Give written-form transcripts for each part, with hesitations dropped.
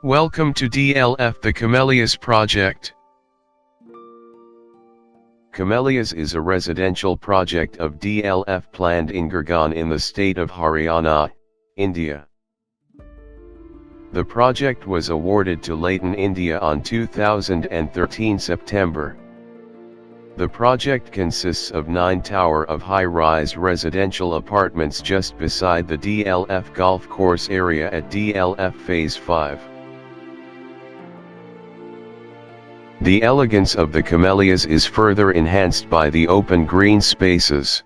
Welcome to DLF the Camellias Project. Camellias is a residential project of DLF planned in Gurgaon in the state of Haryana, India. The project was awarded to Leighton India on 2013 September. The project consists of 9 tower of high-rise residential apartments just beside the DLF golf course area at DLF Phase 5. The elegance of the camellias is further enhanced by the open green spaces.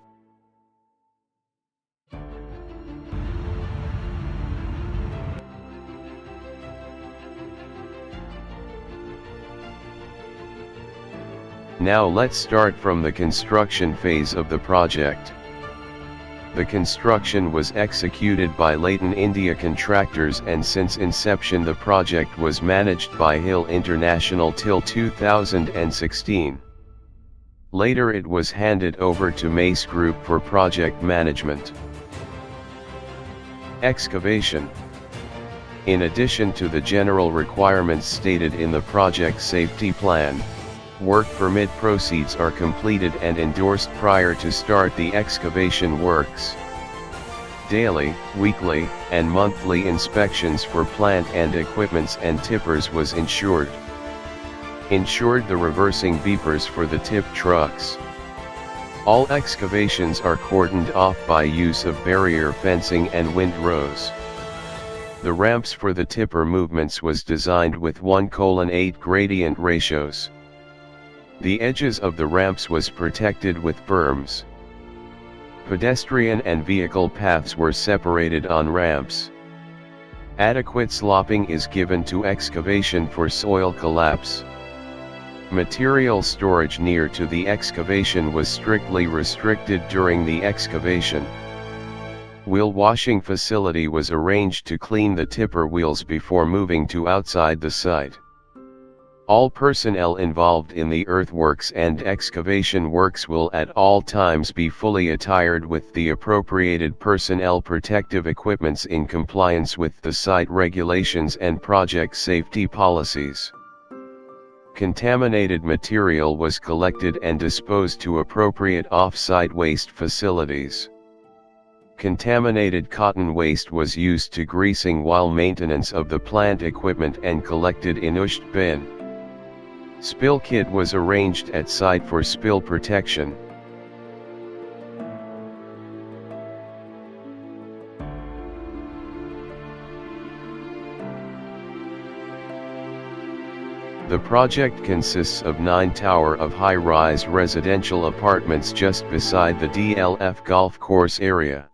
Now let's start from the construction phase of the project. The construction was executed by Leighton India contractors, and since inception the project was managed by Hill International till 2016. Later it was handed over to Mace Group for project management. Excavation. In addition to the general requirements stated in the project safety plan, work permit proceeds are completed and endorsed prior to start the excavation works. Daily, weekly, and monthly inspections for plant and equipments and tippers was ensured. Ensured the reversing beepers for the tip trucks. All excavations are cordoned off by use of barrier fencing and windrows. The ramps for the tipper movements was designed with 1:8 gradient ratios. The edges of the ramps was protected with berms. Pedestrian and vehicle paths were separated on ramps. Adequate sloping is given to excavation for soil collapse. Material storage near to the excavation was strictly restricted during the excavation. Wheel washing facility was arranged to clean the tipper wheels before moving to outside the site. All personnel involved in the earthworks and excavation works will at all times be fully attired with the appropriated personnel protective equipments in compliance with the site regulations and project safety policies. Contaminated material was collected and disposed to appropriate off-site waste facilities. Contaminated cotton waste was used to greasing while maintenance of the plant equipment and collected in used bin. Spill kit was arranged at site for spill protection. The project consists of 9 tower of high-rise residential apartments just beside the DLF golf course area.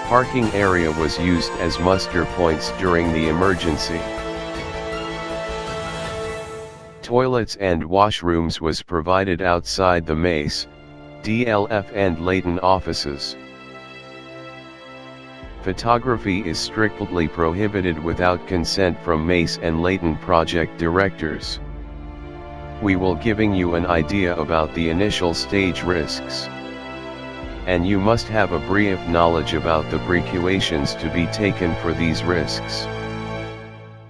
Parking area was used as muster points during the emergency. Toilets and washrooms was provided outside the Mace, DLF and Leighton offices. Photography is strictly prohibited without consent from Mace and Leighton project directors. We will giving you an idea about the initial stage risks. And you must have a brief knowledge about the precautions to be taken for these risks.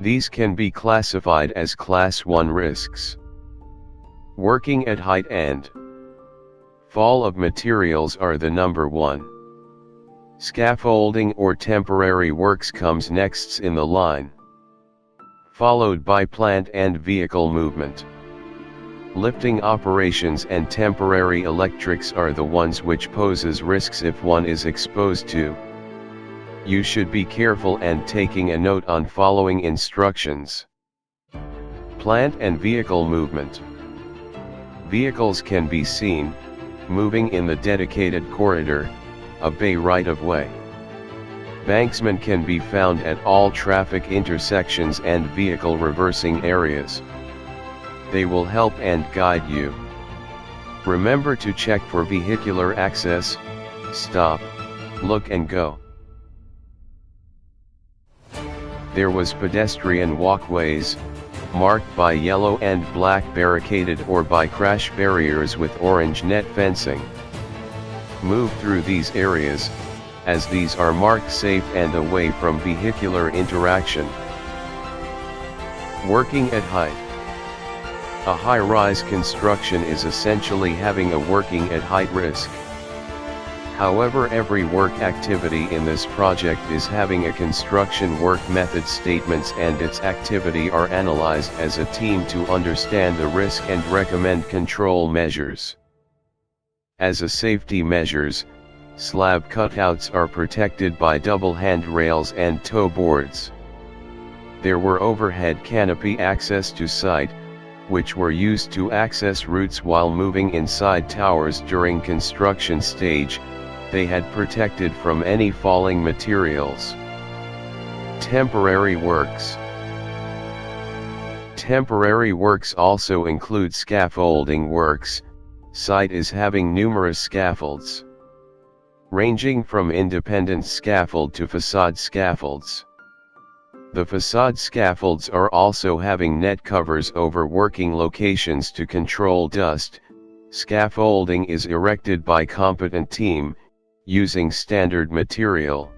These can be classified as Class 1 risks. Working at height and fall of materials are the number 1. Scaffolding or temporary works comes next in the line, followed by plant and vehicle movement. Lifting operations and temporary electrics are the ones which poses risks if one is exposed to. You should be careful and taking a note on following instructions. Plant and vehicle movement. Vehicles can be seen, moving in the dedicated corridor, a bay right-of-way. Banksmen can be found at all traffic intersections and vehicle reversing areas. They will help and guide you. Remember to check for vehicular access, stop, look and go. There was pedestrian walkways, marked by yellow and black barricaded or by crash barriers with orange net fencing. Move through these areas, as these are marked safe and away from vehicular interaction. Working at height. A high-rise construction is essentially having a working at height risk. However, every work activity in this project is having a construction work method statements, and its activity are analyzed as a team to understand the risk and recommend control measures. As a safety measures, slab cutouts are protected by double handrails and toe boards. There were overhead canopy access to site, which were used to access routes while moving inside towers during construction stage. They had protected from any falling materials. Temporary works. Temporary works also include scaffolding works. Site is having numerous scaffolds, ranging from independent scaffold to facade scaffolds. The facade scaffolds are also having net covers over working locations to control dust. Scaffolding is erected by competent team, using standard material.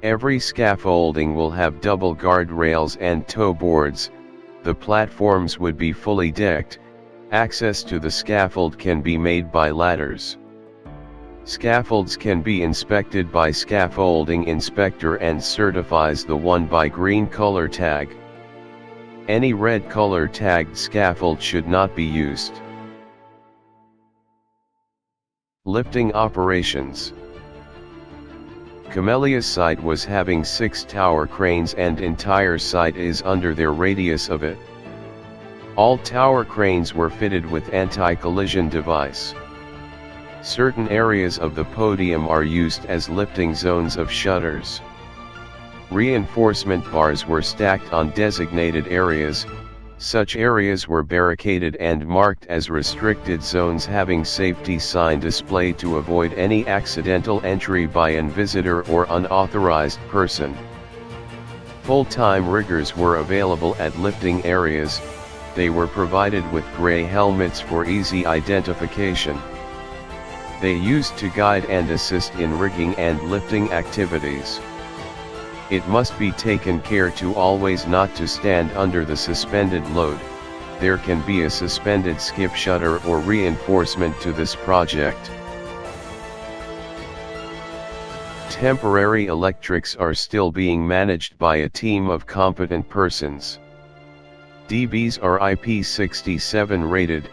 Every scaffolding will have double guard rails and toe boards. The platforms would be fully decked. Access to the scaffold can be made by ladders. Scaffolds can be inspected by scaffolding inspector and certifies the one by green color tag. Any red color tagged scaffold should not be used. Lifting operations. Camellia's site was having 6 tower cranes and entire site is under their radius of it. All tower cranes were fitted with anti-collision device. Certain areas of the podium are used as lifting zones of shutters. Reinforcement bars were stacked on designated areas. Such areas were barricaded and marked as restricted zones, having safety sign displayed to avoid any accidental entry by an visitor or unauthorized person. Full-time riggers were available at lifting areas. They were provided with gray helmets for easy identification. They used to guide and assist in rigging and lifting activities. It must be taken care to always not to stand under the suspended load. There can be a suspended skip shutter or reinforcement to this project. Temporary electrics are still being managed by a team of competent persons. DBs are IP67 rated.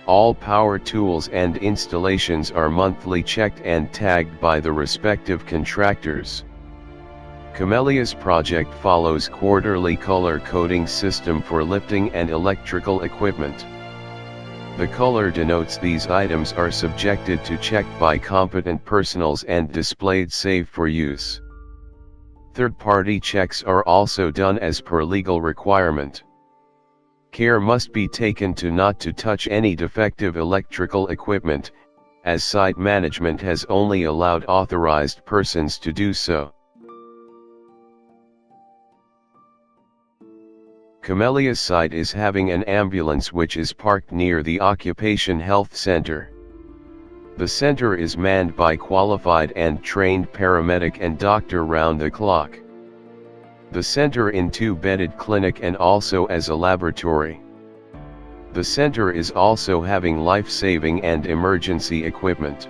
All power tools and installations are monthly checked and tagged by the respective contractors. Camellia's project follows quarterly color coding system for lifting and electrical equipment. The color denotes these items are subjected to check by competent personnel and displayed safe for use. Third-party checks are also done as per legal requirement. Care must be taken to not to touch any defective electrical equipment, as site management has only allowed authorized persons to do so. Camellia's site is having an ambulance which is parked near the Occupation Health Center. The center is manned by qualified and trained paramedic and doctor round the clock. The center in 2-bedded clinic and also as a laboratory. The center is also having life-saving and emergency equipment.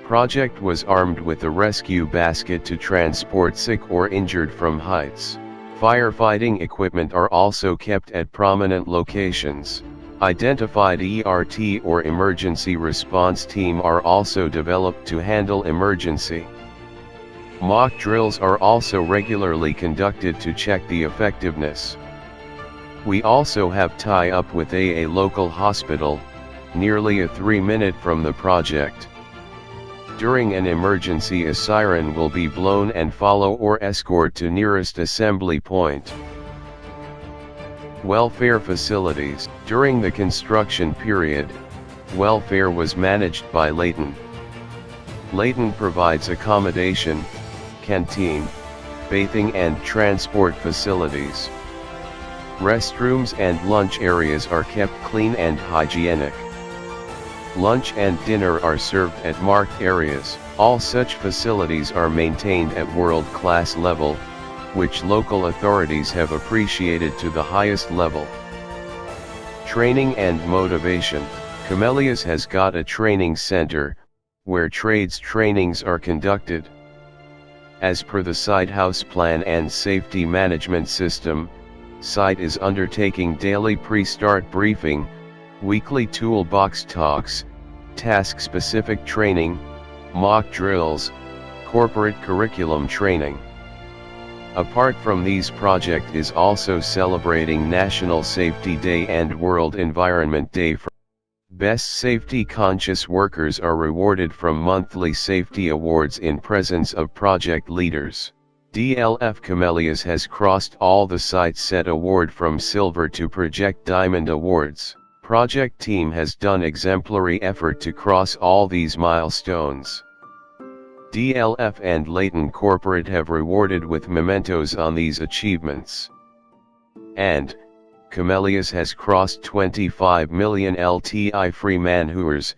Project was armed with a rescue basket to transport sick or injured from heights. Firefighting equipment are also kept at prominent locations. Identified ERT or emergency response team are also developed to handle emergency. Mock drills are also regularly conducted to check the effectiveness. We also have tie-up with a local hospital, nearly a 3-minute from the project. During an emergency, a siren will be blown and follow or escort to nearest assembly point. Welfare facilities. During the construction period, welfare was managed by Layton. Layton provides accommodation, canteen, bathing and transport facilities. Restrooms and lunch areas are kept clean and hygienic. Lunch and dinner are served at marked areas. All such facilities are maintained at world-class level, which local authorities have appreciated to the highest level. Training and motivation. Camellias has got a training center, where trades trainings are conducted. As per the site house plan and safety management system, site is undertaking daily pre-start briefing, weekly toolbox talks, task-specific training, mock drills, corporate curriculum training. Apart from these, project is also celebrating National Safety Day and World Environment Day. Best safety conscious workers are rewarded from monthly safety awards in presence of project leaders. DLF Camellias has crossed all the site set award from silver to project diamond awards. Project team has done exemplary effort to cross all these milestones. DLF and Layton Corporate have rewarded with mementos on these achievements. And Camellias has crossed 25 million LTI free man-hours,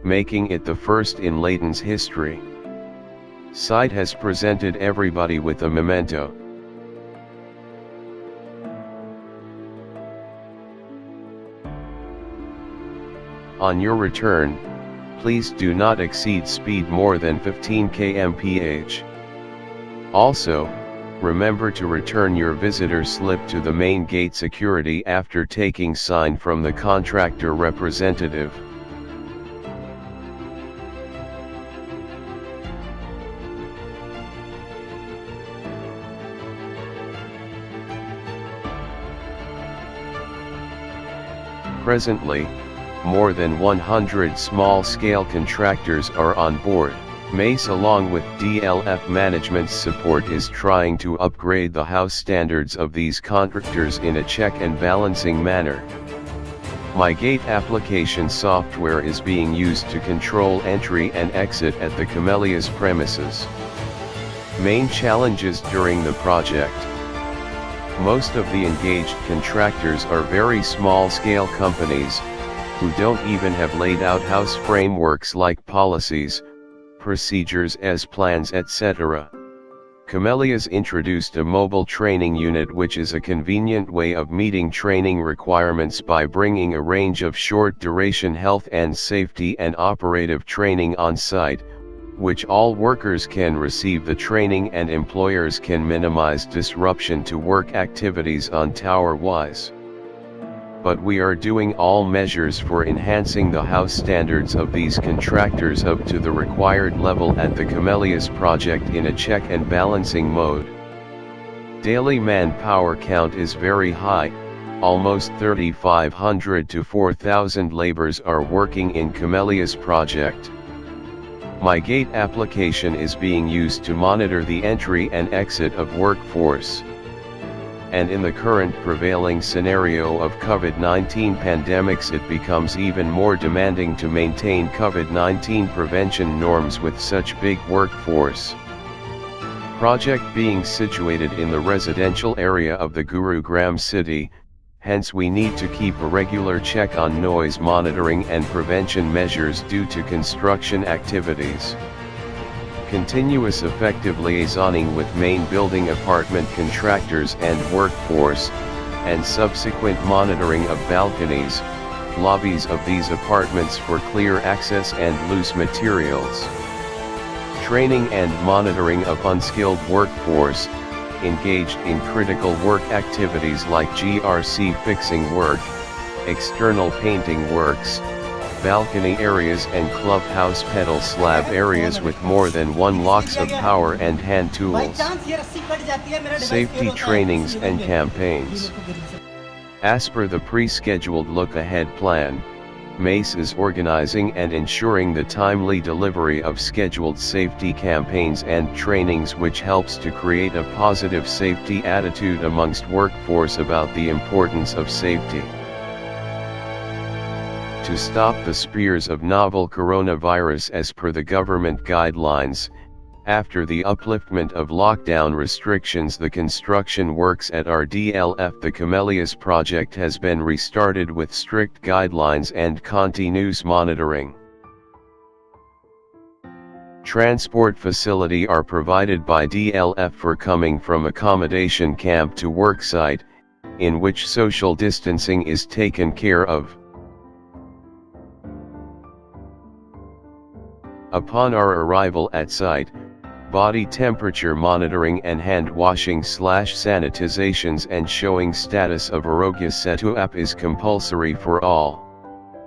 making it the first in Layton's history. Site has presented everybody with a memento. On your return, please do not exceed speed more than 15 km/h. Also, remember to return your visitor slip to the main gate security after taking sign from the contractor representative. Presently, more than 100 small-scale contractors are on board. MACE along with DLF management's support is trying to upgrade the house standards of these contractors in a check and balancing manner. MyGate application software is being used to control entry and exit at the Camellias premises. Main challenges during the project. Most of the engaged contractors are very small-scale companies, who don't even have laid out house frameworks like policies, procedures as plans, etc. Camellias introduced a mobile training unit, which is a convenient way of meeting training requirements by bringing a range of short-duration health and safety and operative training on site, which all workers can receive the training and employers can minimize disruption to work activities on tower-wise. But we are doing all measures for enhancing the house standards of these contractors up to the required level at the Camellias project in a check and balancing mode. Daily manpower count is very high, almost 3,500 to 4,000 laborers are working in Camellias project. MyGate application is being used to monitor the entry and exit of workforce. And in the current prevailing scenario of COVID-19 pandemics, it becomes even more demanding to maintain COVID-19 prevention norms with such big workforce. Project being situated in the residential area of the Gurugram city, hence we need to keep a regular check on noise monitoring and prevention measures due to construction activities. Continuous effective liaisoning with main building apartment contractors and workforce, and subsequent monitoring of balconies, lobbies of these apartments for clear access and loose materials. Training and monitoring of unskilled workforce, engaged in critical work activities like GRC fixing work, external painting works, balcony areas and clubhouse pedal slab areas with more than 1 locks of power and hand tools. Safety trainings and campaigns. As per the pre-scheduled look-ahead plan, MACE is organizing and ensuring the timely delivery of scheduled safety campaigns and trainings, which helps to create a positive safety attitude amongst workforce about the importance of safety. To stop the spreads of novel coronavirus as per the government guidelines, after the upliftment of lockdown restrictions, the construction works at our DLF the Camellias project has been restarted with strict guidelines and continuous monitoring. Transport facility are provided by DLF for coming from accommodation camp to worksite, in which social distancing is taken care of. Upon our arrival at site, body temperature monitoring and hand washing / sanitizations and showing status of Arogya Setu app is compulsory for all.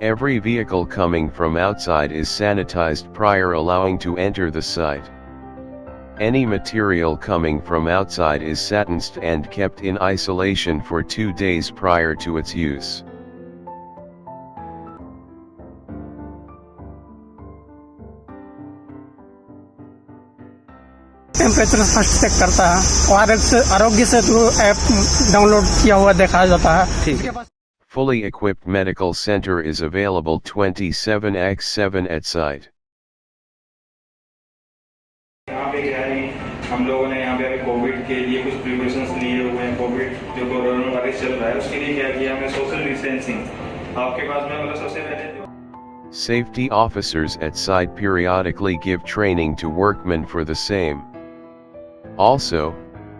Every vehicle coming from outside is sanitized prior allowing to enter the site. Any material coming from outside is satanced and kept in isolation for 2 days prior to its use. Temperature first check करता है और Aarogya Setu app download किया हुआ दिखाया जाता है। Fully equipped medical center is available 27/7 at site. यहाँ पे क्या है, हम लोगों ने यहाँ पे कोविड के लिए कुछ प्रिकॉशंस लिए हुए हैं। कोविड जो कोरोना वायरस चल रहा है उसके लिए क्या किया हमने, सोशल डिस्टेंसिंग। आपके पास में मतलब सबसे पहले Safety officers at site periodically give training to workmen for the same. Also,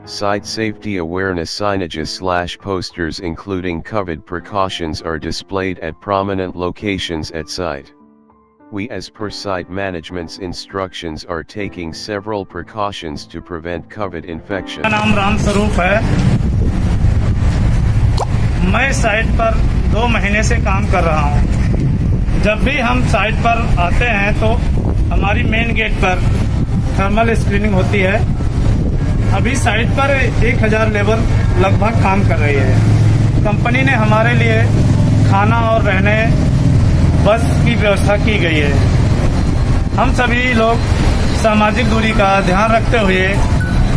site safety awareness signages / posters including COVID precautions are displayed at prominent locations at site. We as per site management's instructions are taking several precautions to prevent COVID infection. मेरा नाम राम स्वरूप है। मैं site पर 2 महीने से काम कर रहा हूँ। जब भी हम साइट पर आते हैं तो हमारी मेन गेट पर थर्मल स्क्रीनिंग होती है। अभी साइट पर 1000 लेबर लगभग काम कर रही है। कंपनी ने हमारे लिए खाना और रहने बस की व्यवस्था की गई है। हम सभी लोग सामाजिक दूरी का ध्यान रखते हुए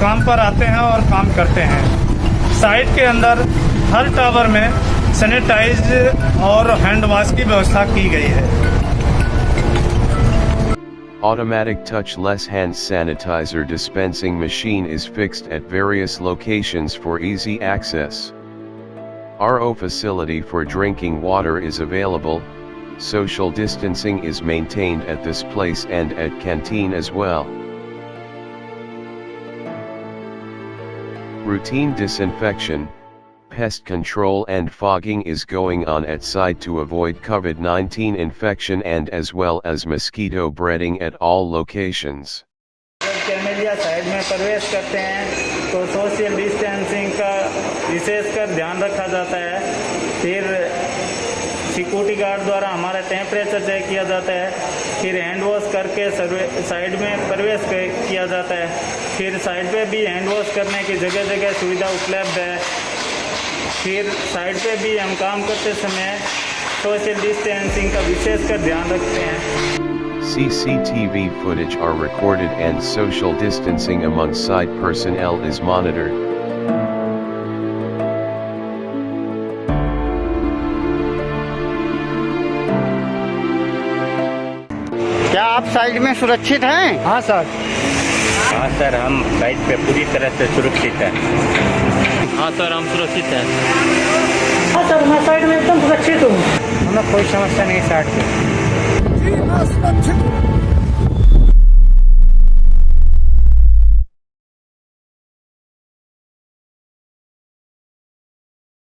काम पर आते हैं और काम करते हैं। साइट के अंदर हर टावर में सैनिटाइज और हैंड वॉश की व्यवस्था की गई है। Automatic touchless hand sanitizer dispensing machine is fixed at various locations for easy access. RO facility for drinking water is available. Social distancing is maintained at this place and at canteen as well. Routine disinfection, pest control and fogging is going on at site to avoid COVID-19 infection and as well as mosquito breeding at all locations. जब camellia side में प्रवेश करते हैं तो social distancing का विशेषकर ध्यान रखा जाता है। फिर सिक्योरिटी गार्ड द्वारा हमारा टेम्परेचर चेक किया जाता है। फिर हैंड वॉश करके साइड में प्रवेश किया जाता है। फिर साइड पे भी हैंड वॉश करने की जगह जगह सुविधा उपलब्ध है। फिर साइड पे भी हम काम करते समय सोशल डिस्टेंसिंग का विशेषकर ध्यान रखते हैं। CCTV footage are recorded and social distancing among site personnel is monitored. क्या आप साइड में सुरक्षित हैं? हाँ सर। हाँ सर, हम साइट पे पूरी तरह से सुरक्षित हैं। हाँ सर, हम सुरक्षित हैं। हाँ सर, मैं साइड में एकदम सुरक्षित हूँ। हमें कोई समस्या नहीं साइड पे।